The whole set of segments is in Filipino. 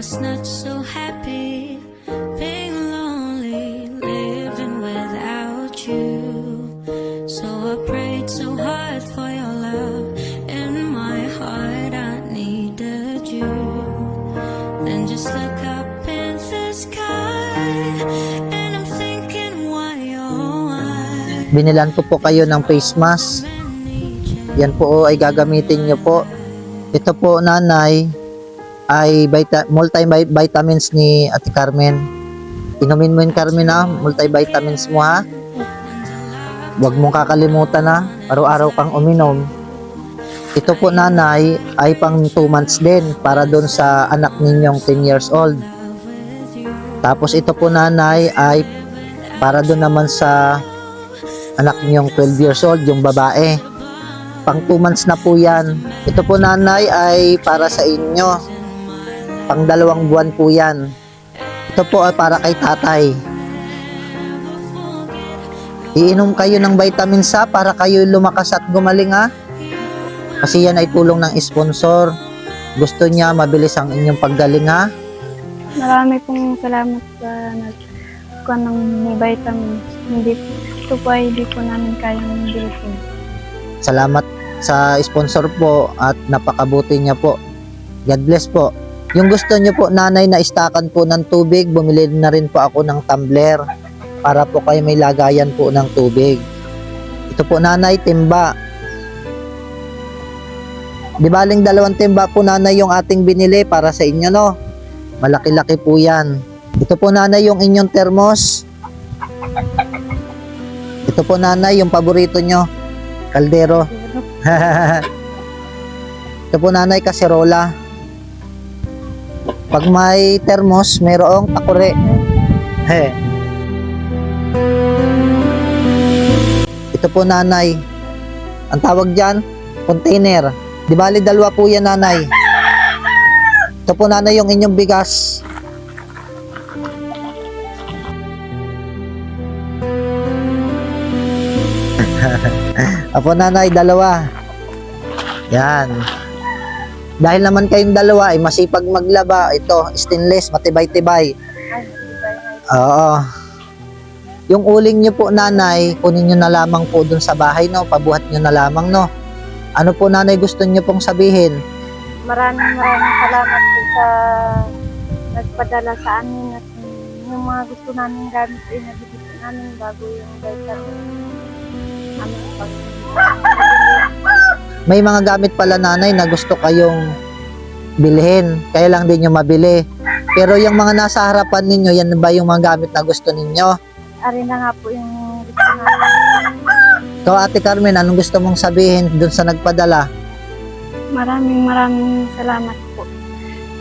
was not so happy, being lonely, living without you. So I prayed so hard for your love. In my heart I needed you. Then just look up in the sky, and I'm thinking why, oh why. Binilan ko po kayo ng face mask. Yan po ay gagamitin nyo po. Ito po, nanay, ay multivitamins ni Ate Carmen. Inumin mo yun, Carmen, ha? Multivitamins mo, ha? Huwag mong kakalimutan, ha? Araw-araw kang uminom. Ito po, nanay, ay pang 2 months din para doon sa anak ninyong 10 years old. Tapos ito po, nanay, ay para doon naman sa anak ninyong 12 years old, yung babae. Pang 2 months na po yan. Ito po, nanay, ay para sa inyo. Pang 2 buwan po yan. Ito po ay para kay tatay. Iinom kayo ng vitamin A para kayo lumakas at gumaling, ha? Kasi yan ay tulong ng sponsor. Gusto niya mabilis ang inyong paggaling, ha? Marami pong salamat sa nagkuha ng vitamins. Ito po ay hindi po namin kayang bilhin. Salamat sa sponsor po at napakabuti niya po. God bless po. Yung gusto niyo po, nanay, na istakan po ng tubig, bumili na rin po ako ng tumbler para po kayo may lagayan po ng tubig. Ito po, nanay, timba. Di baling 2 timba po, nanay, yung ating binili para sa inyo, no? Malaki-laki po yan. Ito po, nanay, yung inyong termos. Ito po, nanay, yung paborito nyo, kaldero. Ito po, nanay, kaserola. Pag may termos, mayroong takure. Ito po, nanay, ang tawag dyan, container. Di bali 2 po yan, nanay. Ito po, nanay, yung inyong bigas. Apo, nanay, 2. Yan. Dahil naman kayong 2 ay masipag maglaba, ito, stainless, matibay-tibay. Oo. Yung uling nyo po, nanay, kunin nyo na lamang po dun sa bahay, no? Pabuhat nyo na lamang, no? Ano po, nanay, gusto nyo pong sabihin? Maraming salamat po sa nagpadala sa amin at yung mga gusto namin gamit ay nabibigyan namin bago yung vitamin. May mga gamit pala, nanay, na gusto kayong bilhin, kaya lang din nyo mabili. Pero yung mga nasa harapan ninyo, yan ba yung mga gamit na gusto ninyo? Ari na nga po yung gusto namin. Ikaw, Ate Carmen, anong gusto mong sabihin dun sa nagpadala? Maraming salamat po.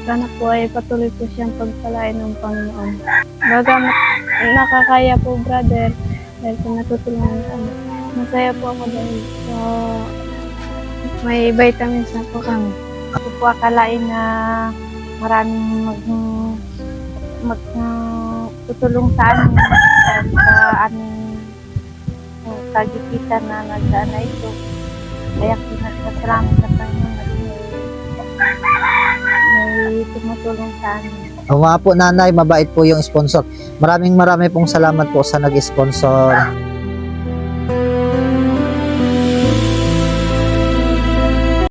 Sana po ay patuloy po siyang pagpalain ng Panginoon. Bagamat nakakaya po, brother, dahil po natutulungan kami. Masaya po ako dahil may vitamins na po kami. Ako po akalain na maraming tutulong sa amin dahil sa aming kagipitan na nagdaan na ito. Kaya po nagpasalamat sa Panginoon at may tumutulong sa amin. Oo nga po, nanay, mabait po yung sponsor. Marami pong salamat po sa nag-sponsor.